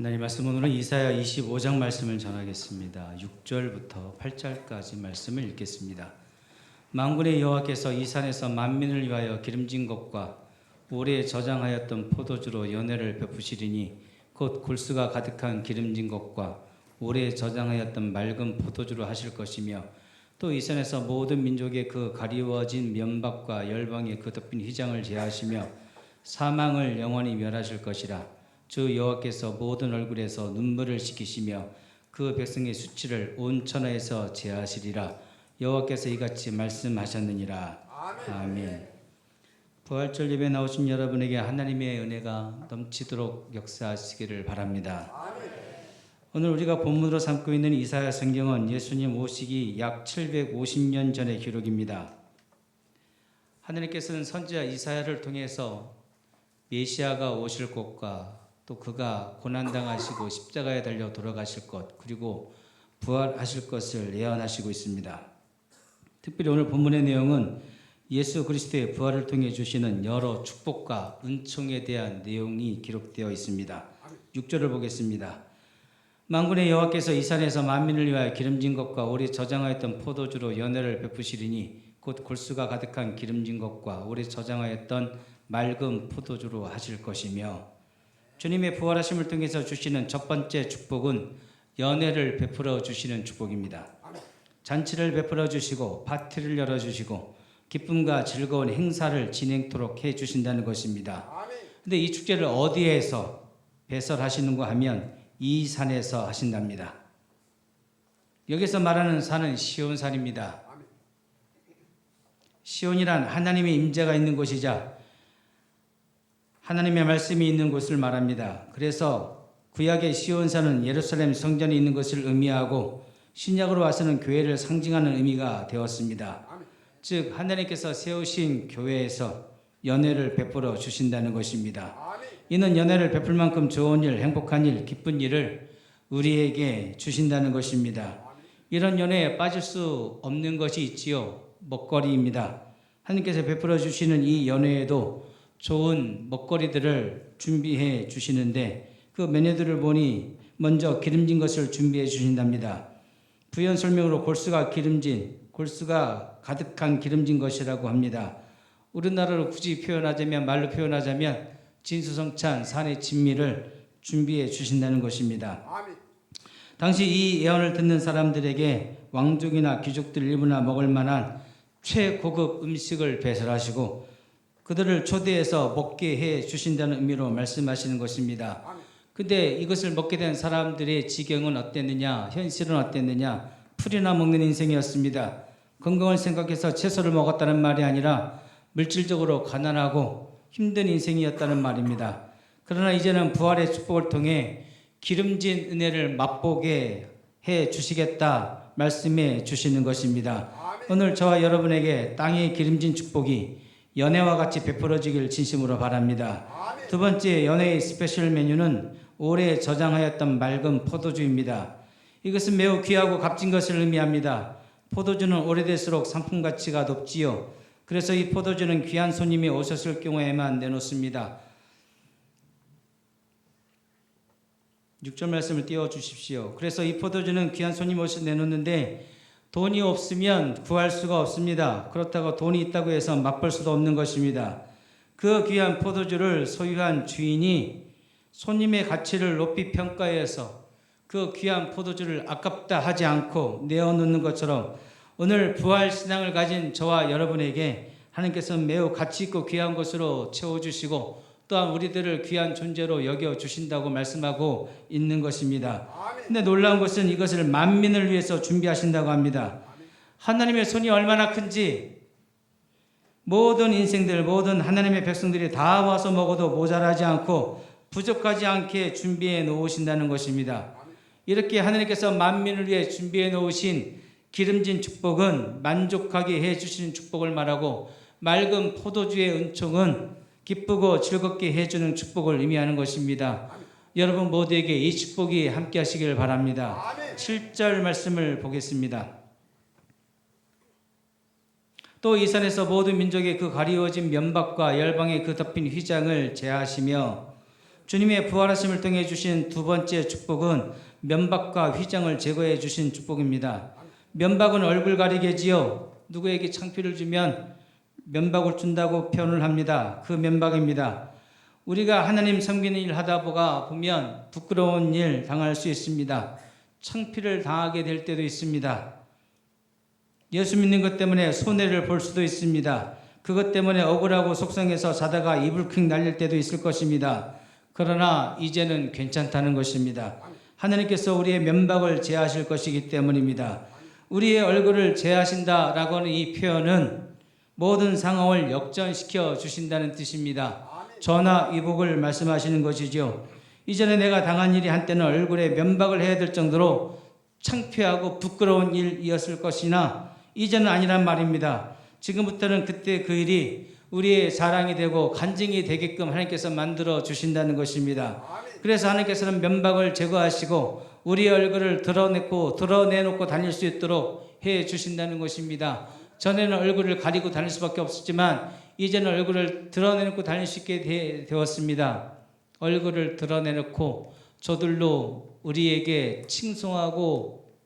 하나님 말씀 오늘은 이사야 25장 말씀을 전하겠습니다. 6절부터 8절까지 말씀을 읽겠습니다. 만군의 여호와께서 이 산에서 만민을 위하여 기름진 것과 오래 저장하였던 포도주로 연회를 베푸시리니 곧 골수가 가득한 기름진 것과 오래 저장하였던 맑은 포도주로 하실 것이며 또 이 산에서 모든 민족의 그 가리워진 면박과 열방의 그 덮인 휘장을 제하시며 사망을 영원히 멸하실 것이라. 주 여호와께서 모든 얼굴에서 눈물을 씻기시며 그 백성의 수치를 온 천하에서 제하시리라. 여호와께서 이같이 말씀하셨느니라. 아멘. 부활절 예배 나오신 여러분에게 하나님의 은혜가 넘치도록 역사하시기를 바랍니다. 오늘 우리가 본문으로 삼고 있는 이사야 성경은 예수님 오시기 약 750년 전의 기록입니다. 하나님께서는 선지자 이사야를 통해서 메시아가 오실 것과 또 그가 고난당하시고 십자가에 달려 돌아가실 것 그리고 부활하실 것을 예언하시고 있습니다. 특별히 오늘 본문의 내용은 예수 그리스도의 부활을 통해 주시는 여러 축복과 은총에 대한 내용이 기록되어 있습니다. 6절을 보겠습니다. 만군의 여호와께서 이 산에서 만민을 위하여 기름진 것과 오래 저장하였던 포도주로 연회를 베푸시리니 곧 골수가 가득한 기름진 것과 오래 저장하였던 맑은 포도주로 하실 것이며, 주님의 부활하심을 통해서 주시는 첫 번째 축복은 연회를 베풀어 주시는 축복입니다. 잔치를 베풀어 주시고 파티를 열어 주시고 기쁨과 즐거운 행사를 진행토록 해 주신다는 것입니다. 그런데 이 축제를 어디에서 배설하시는가 하면 이 산에서 하신답니다. 여기서 말하는 산은 시온산입니다. 시온이란 하나님의 임재가 있는 곳이자 하나님의 말씀이 있는 곳을 말합니다. 그래서 구약의 시온산은 예루살렘 성전이 있는 것을 의미하고 신약으로 와서는 교회를 상징하는 의미가 되었습니다. 즉 하나님께서 세우신 교회에서 연회를 베풀어 주신다는 것입니다. 이는 연회를 베풀 만큼 좋은 일, 행복한 일, 기쁜 일을 우리에게 주신다는 것입니다. 이런 연회에 빠질 수 없는 것이 있지요. 먹거리입니다. 하나님께서 베풀어 주시는 이 연회에도 좋은 먹거리들을 준비해 주시는데 그 메뉴들을 보니 먼저 기름진 것을 준비해 주신답니다. 부연 설명으로 골수가 가득한 기름진 것이라고 합니다. 우리나라로 굳이 표현하자면, 말로 표현하자면 진수성찬 산의 진미를 준비해 주신다는 것입니다. 당시 이 예언을 듣는 사람들에게 왕족이나 귀족들 일부나 먹을 만한 최고급 음식을 배설하시고 그들을 초대해서 먹게 해 주신다는 의미로 말씀하시는 것입니다. 근데 이것을 먹게 된 사람들의 지경은 어땠느냐, 현실은 어땠느냐, 풀이나 먹는 인생이었습니다. 건강을 생각해서 채소를 먹었다는 말이 아니라 물질적으로 가난하고 힘든 인생이었다는 말입니다. 그러나 이제는 부활의 축복을 통해 기름진 은혜를 맛보게 해 주시겠다 말씀해 주시는 것입니다. 오늘 저와 여러분에게 땅의 기름진 축복이 연회와 같이 베풀어지길 진심으로 바랍니다. 두 번째 연회의 스페셜 메뉴는 오래 저장하였던 맑은 포도주입니다. 이것은 매우 귀하고 값진 것을 의미합니다. 포도주는 오래될수록 상품 가치가 높지요. 그래서 이 포도주는 귀한 손님이 오셨을 경우에만 내놓습니다. 6절 말씀을 띄워주십시오. 그래서 이 포도주는 귀한 손님이 오셔서 내놓는데 돈이 없으면 구할 수가 없습니다. 그렇다고 돈이 있다고 해서 맛볼 수도 없는 것입니다. 그 귀한 포도주를 소유한 주인이 손님의 가치를 높이 평가해서 그 귀한 포도주를 아깝다 하지 않고 내어놓는 것처럼 오늘 부활신앙을 가진 저와 여러분에게 하나님께서는 매우 가치있고 귀한 것으로 채워주시고 또한 우리들을 귀한 존재로 여겨주신다고 말씀하고 있는 것입니다. 근데 놀라운 것은 이것을 만민을 위해서 준비하신다고 합니다. 하나님의 손이 얼마나 큰지 모든 인생들, 모든 하나님의 백성들이 다 와서 먹어도 모자라지 않고 부족하지 않게 준비해 놓으신다는 것입니다. 이렇게 하나님께서 만민을 위해 준비해 놓으신 기름진 축복은 만족하게 해주시는 축복을 말하고, 맑은 포도주의 은총은 기쁘고 즐겁게 해주는 축복을 의미하는 것입니다. 여러분 모두에게 이 축복이 함께 하시길 바랍니다. 7절 말씀을 보겠습니다. 또 이 산에서 모든 민족의 그 가리워진 면박과 열방의 그 덮인 휘장을 제하시며, 주님의 부활하심을 통해 주신 두 번째 축복은 면박과 휘장을 제거해 주신 축복입니다. 면박은 얼굴 가리개지요. 누구에게 창피를 주면 면박을 준다고 표현을 합니다. 그 면박입니다. 우리가 하나님 섬기는 일 하다 보면 부끄러운 일 당할 수 있습니다. 창피를 당하게 될 때도 있습니다. 예수 믿는 것 때문에 손해를 볼 수도 있습니다. 그것 때문에 억울하고 속상해서 자다가 이불킥 날릴 때도 있을 것입니다. 그러나 이제는 괜찮다는 것입니다. 하나님께서 우리의 면박을 제하실 것이기 때문입니다. 우리의 얼굴을 제하신다라고 하는 이 표현은 모든 상황을 역전시켜 주신다는 뜻입니다. 전화위복을 말씀하시는 것이죠. 이전에 내가 당한 일이 한때는 얼굴에 면박을 해야 될 정도로 창피하고 부끄러운 일이었을 것이나 이제는 아니란 말입니다. 지금부터는 그때 그 일이 우리의 자랑이 되고 간증이 되게끔 하나님께서 만들어 주신다는 것입니다. 그래서 하나님께서는 면박을 제거하시고 우리의 얼굴을 드러내놓고 다닐 수 있도록 해 주신다는 것입니다. 전에는 얼굴을 가리고 다닐 수밖에 없었지만 이제는 얼굴을 드러내놓고 다닐 수 있게 되었습니다. 얼굴을 드러내놓고 저들로 우리에게 칭송하고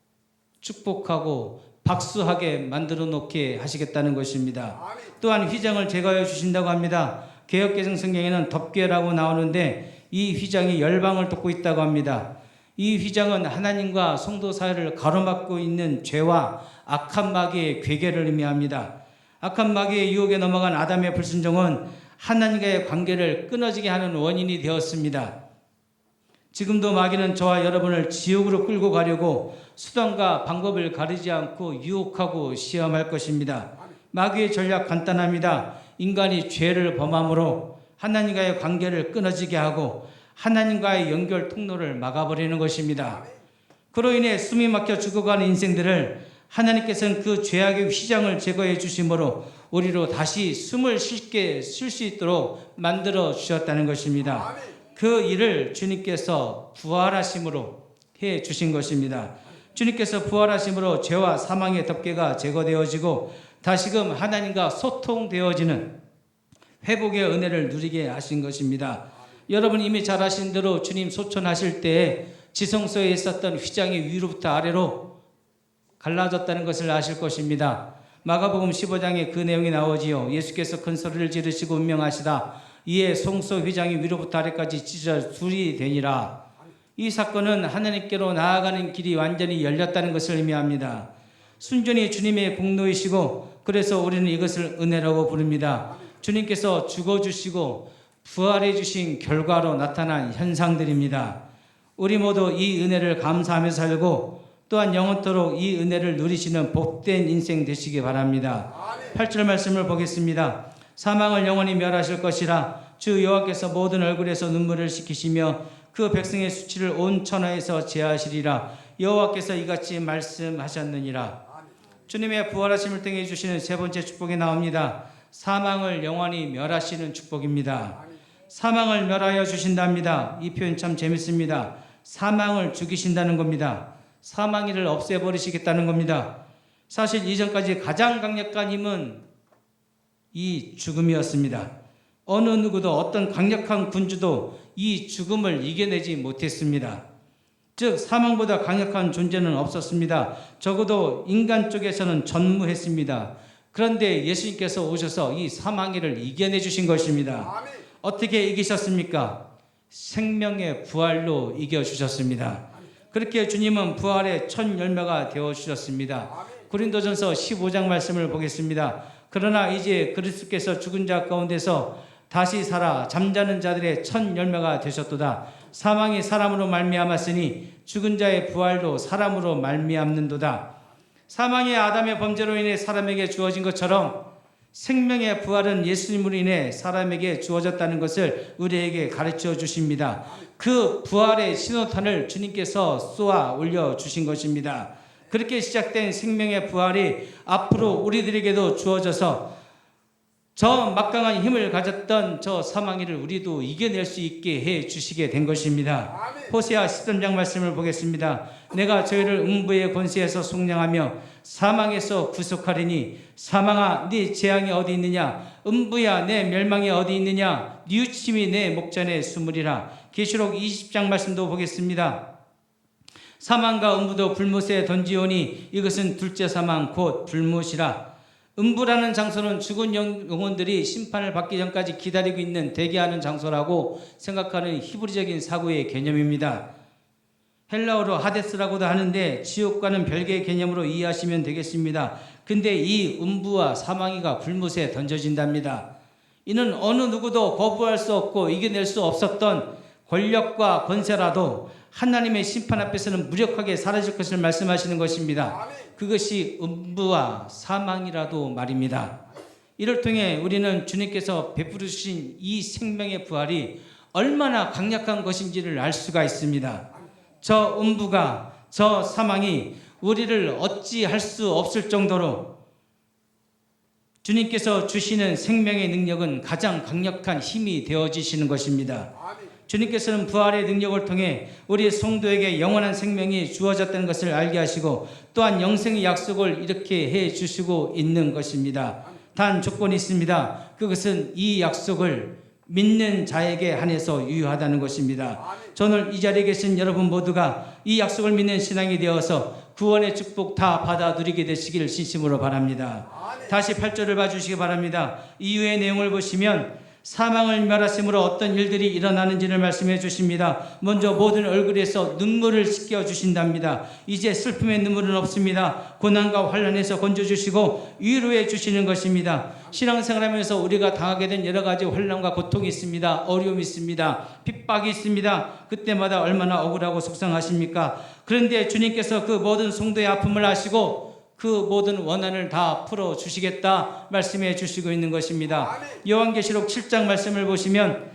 축복하고 박수하게 만들어 놓게 하시겠다는 것입니다. 또한 휘장을 제거해 주신다고 합니다. 개역개정 성경에는 덮개라고 나오는데 이 휘장이 열방을 돕고 있다고 합니다. 이 휘장은 하나님과 성도 사이를 가로막고 있는 죄와 악한 마귀의 괴계를 의미합니다. 악한 마귀의 유혹에 넘어간 아담의 불순종은 하나님과의 관계를 끊어지게 하는 원인이 되었습니다. 지금도 마귀는 저와 여러분을 지옥으로 끌고 가려고 수단과 방법을 가리지 않고 유혹하고 시험할 것입니다. 마귀의 전략 간단합니다. 인간이 죄를 범함으로 하나님과의 관계를 끊어지게 하고 하나님과의 연결 통로를 막아버리는 것입니다. 그로 인해 숨이 막혀 죽어가는 인생들을 하나님께서는 그 죄악의 휘장을 제거해 주심으로 우리로 다시 숨을 쉴 수 있도록 만들어 주셨다는 것입니다. 그 일을 주님께서 부활하심으로 해 주신 것입니다. 주님께서 부활하심으로 죄와 사망의 덮개가 제거되어지고 다시금 하나님과 소통되어지는 회복의 은혜를 누리게 하신 것입니다. 여러분 이미 잘 아시는 대로 주님 소천하실 때에 지성소에 있었던 휘장이 위로부터 아래로 갈라졌다는 것을 아실 것입니다. 마가복음 15장에 그 내용이 나오지요. 예수께서 큰 소리를 지르시고 운명하시다. 이에 성소 휘장이 위로부터 아래까지 찢어져 둘이 되니라. 이 사건은 하나님께로 나아가는 길이 완전히 열렸다는 것을 의미합니다. 순전히 주님의 공로이시고 그래서 우리는 이것을 은혜라고 부릅니다. 주님께서 죽어주시고 부활해 주신 결과로 나타난 현상들입니다. 우리 모두 이 은혜를 감사하며 살고 또한 영원토록 이 은혜를 누리시는 복된 인생 되시기 바랍니다. 8절 말씀을 보겠습니다. 사망을 영원히 멸하실 것이라. 주 여호와께서 모든 얼굴에서 눈물을 씻기시며 그 백성의 수치를 온 천하에서 제하시리라. 여호와께서 이같이 말씀하셨느니라. 주님의 부활하심을 통해 주시는 세 번째 축복이 나옵니다. 사망을 영원히 멸하시는 축복입니다. 사망을 멸하여 주신답니다. 이 표현 참 재밌습니다. 사망을 죽이신다는 겁니다. 사망이를 없애버리시겠다는 겁니다. 사실 이전까지 가장 강력한 힘은 이 죽음이었습니다. 어느 누구도 어떤 강력한 군주도 이 죽음을 이겨내지 못했습니다. 즉 사망보다 강력한 존재는 없었습니다. 적어도 인간 쪽에서는 전무했습니다. 그런데 예수님께서 오셔서 이 사망이를 이겨내 주신 것입니다. 어떻게 이기셨습니까? 생명의 부활로 이겨주셨습니다. 그렇게 주님은 부활의 첫 열매가 되어주셨습니다. 고린도전서 15장 말씀을 보겠습니다. 그러나 이제 그리스도께서 죽은 자 가운데서 다시 살아 잠자는 자들의 첫 열매가 되셨도다. 사망이 사람으로 말미암았으니 죽은 자의 부활도 사람으로 말미암는도다. 사망이 아담의 범죄로 인해 사람에게 주어진 것처럼 생명의 부활은 예수님으로 인해 사람에게 주어졌다는 것을 우리에게 가르쳐 주십니다. 그 부활의 신호탄을 주님께서 쏘아 올려주신 것입니다. 그렇게 시작된 생명의 부활이 앞으로 우리들에게도 주어져서 저 막강한 힘을 가졌던 저 사망이를 우리도 이겨낼 수 있게 해 주시게 된 것입니다. 호세아 13장 말씀을 보겠습니다. 내가 저희를 음부의 권세에서 속량하며 사망에서 구속하리니 사망아 네 재앙이 어디 있느냐, 음부야 내 멸망이 어디 있느냐, 뉘우침이 내 목전에 숨으리라. 계시록 20장 말씀도 보겠습니다. 사망과 음부도 불못에 던지오니 이것은 둘째 사망 곧 불못이라. 음부라는 장소는 죽은 영혼들이 심판을 받기 전까지 기다리고 있는 대기하는 장소라고 생각하는 히브리적인 사고의 개념입니다. 헬라어로 하데스라고도 하는데 지옥과는 별개의 개념으로 이해하시면 되겠습니다. 근데 이 음부와 사망이가 불못에 던져진답니다. 이는 어느 누구도 거부할 수 없고 이겨낼 수 없었던 권력과 권세라도 하나님의 심판 앞에서는 무력하게 사라질 것을 말씀하시는 것입니다. 그것이 음부와 사망이라도 말입니다. 이를 통해 우리는 주님께서 베풀어 주신 이 생명의 부활이 얼마나 강력한 것인지를 알 수가 있습니다. 저 음부가, 저 사망이 우리를 어찌할 수 없을 정도로 주님께서 주시는 생명의 능력은 가장 강력한 힘이 되어지시는 것입니다. 주님께서는 부활의 능력을 통해 우리 성도에게 영원한 생명이 주어졌다는 것을 알게 하시고 또한 영생의 약속을 이렇게 해 주시고 있는 것입니다. 단 조건이 있습니다. 그것은 이 약속을 믿는 자에게 한해서 유효하다는 것입니다. 저는 이 자리에 계신 여러분 모두가 이 약속을 믿는 신앙이 되어서 구원의 축복 다 받아 누리게 되시기를 진심으로 바랍니다. 다시 8절을 봐주시기 바랍니다. 이후의 내용을 보시면 사망을 멸하심으로 어떤 일들이 일어나는지를 말씀해 주십니다. 먼저 모든 얼굴에서 눈물을 씻겨 주신답니다. 이제 슬픔의 눈물은 없습니다. 고난과 환난에서 건져주시고 위로해 주시는 것입니다. 신앙생활하면서 우리가 당하게 된 여러 가지 환난과 고통이 있습니다. 어려움이 있습니다. 핍박이 있습니다. 그때마다 얼마나 억울하고 속상하십니까? 그런데 주님께서 그 모든 성도의 아픔을 아시고 그 모든 원한을 다 풀어주시겠다 말씀해 주시고 있는 것입니다. 요한계시록 7장 말씀을 보시면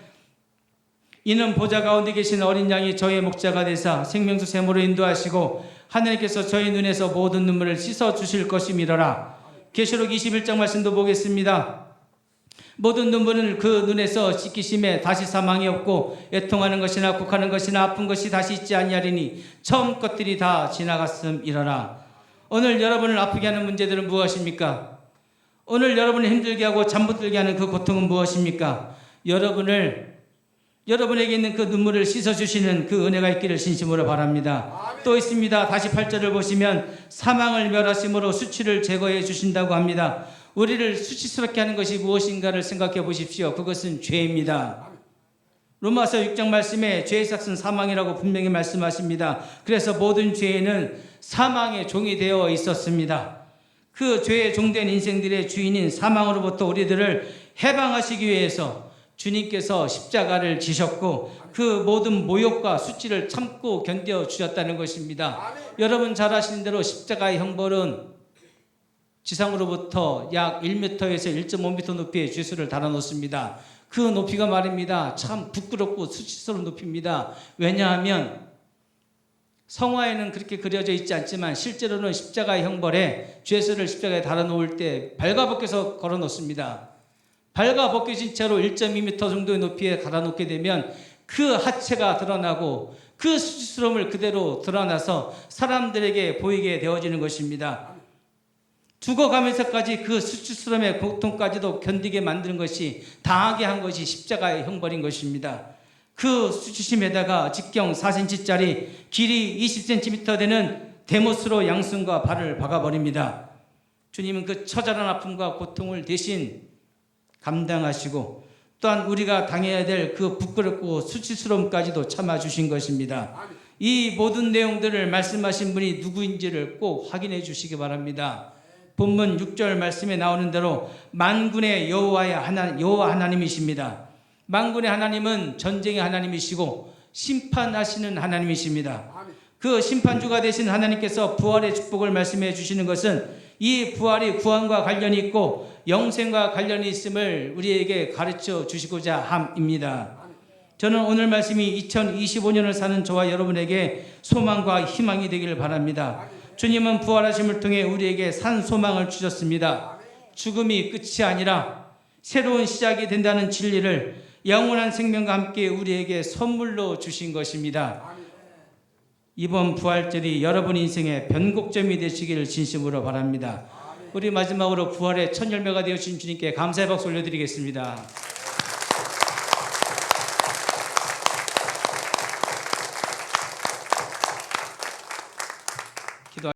이는 보좌 가운데 계신 어린 양이 저의 목자가 되사 생명수 샘으로 인도하시고 하나님께서 저희 눈에서 모든 눈물을 씻어 주실 것이미러라. 계시록 21장 말씀도 보겠습니다. 모든 눈물은 그 눈에서 씻기심에 다시 사망이 없고 애통하는 것이나 곡하는 것이나 아픈 것이 다시 있지 아니하리니 처음 것들이 다 지나갔음이러라. 오늘 여러분을 아프게 하는 문제들은 무엇입니까? 오늘 여러분을 힘들게 하고 잠 못 들게 하는 그 고통은 무엇입니까? 여러분에게 있는 그 눈물을 씻어주시는 그 은혜가 있기를 진심으로 바랍니다. 또 있습니다. 다시 8절을 보시면 사망을 멸하심으로 수치를 제거해 주신다고 합니다. 우리를 수치스럽게 하는 것이 무엇인가를 생각해 보십시오. 그것은 죄입니다. 로마서 6장 말씀에 죄의 삭은 사망이라고 분명히 말씀하십니다. 그래서 모든 죄에는 사망의 종이 되어 있었습니다. 그 죄의 종된 인생들의 주인인 사망으로부터 우리들을 해방하시기 위해서 주님께서 십자가를 지셨고 그 모든 모욕과 수치를 참고 견뎌주셨다는 것입니다. 여러분 잘 아시는 대로 십자가의 형벌은 지상으로부터 약 1m에서 1.5m 높이의 죄수를 달아놓습니다. 그 높이가 말입니다. 참 부끄럽고 수치스러운 높이입니다. 왜냐하면 성화에는 그렇게 그려져 있지 않지만 실제로는 십자가의 형벌에 죄수를 십자가에 달아놓을 때 발가벗겨서 걸어놓습니다. 발가벗겨진 채로 1.2m 정도의 높이에 달아놓게 되면 그 하체가 드러나고 그 수치스러움을 그대로 드러나서 사람들에게 보이게 되어지는 것입니다. 죽어가면서까지 그 수치스러움의 고통까지도 견디게 만드는 것이 당하게 한 것이 십자가의 형벌인 것입니다. 그 수치심에다가 직경 4cm짜리 길이 20cm 되는 대못으로 양손과 발을 박아버립니다. 주님은 그 처절한 아픔과 고통을 대신 감당하시고 또한 우리가 당해야 될 그 부끄럽고 수치스러움까지도 참아주신 것입니다. 이 모든 내용들을 말씀하신 분이 누구인지를 꼭 확인해 주시기 바랍니다. 본문 6절 말씀에 나오는 대로 만군의 여호와 하나님이십니다. 만군의 하나님은 전쟁의 하나님이시고 심판하시는 하나님이십니다. 그 심판주가 되신 하나님께서 부활의 축복을 말씀해 주시는 것은 이 부활이 구원과 관련이 있고 영생과 관련이 있음을 우리에게 가르쳐 주시고자 함입니다. 저는 오늘 말씀이 2025년을 사는 저와 여러분에게 소망과 희망이 되기를 바랍니다. 주님은 부활하심을 통해 우리에게 산 소망을 주셨습니다. 죽음이 끝이 아니라 새로운 시작이 된다는 진리를 영원한 생명과 함께 우리에게 선물로 주신 것입니다. 이번 부활절이 여러분 인생의 변곡점이 되시기를 진심으로 바랍니다. 우리 마지막으로 부활의 첫 열매가 되어주신 주님께 감사의 박수 올려드리겠습니다.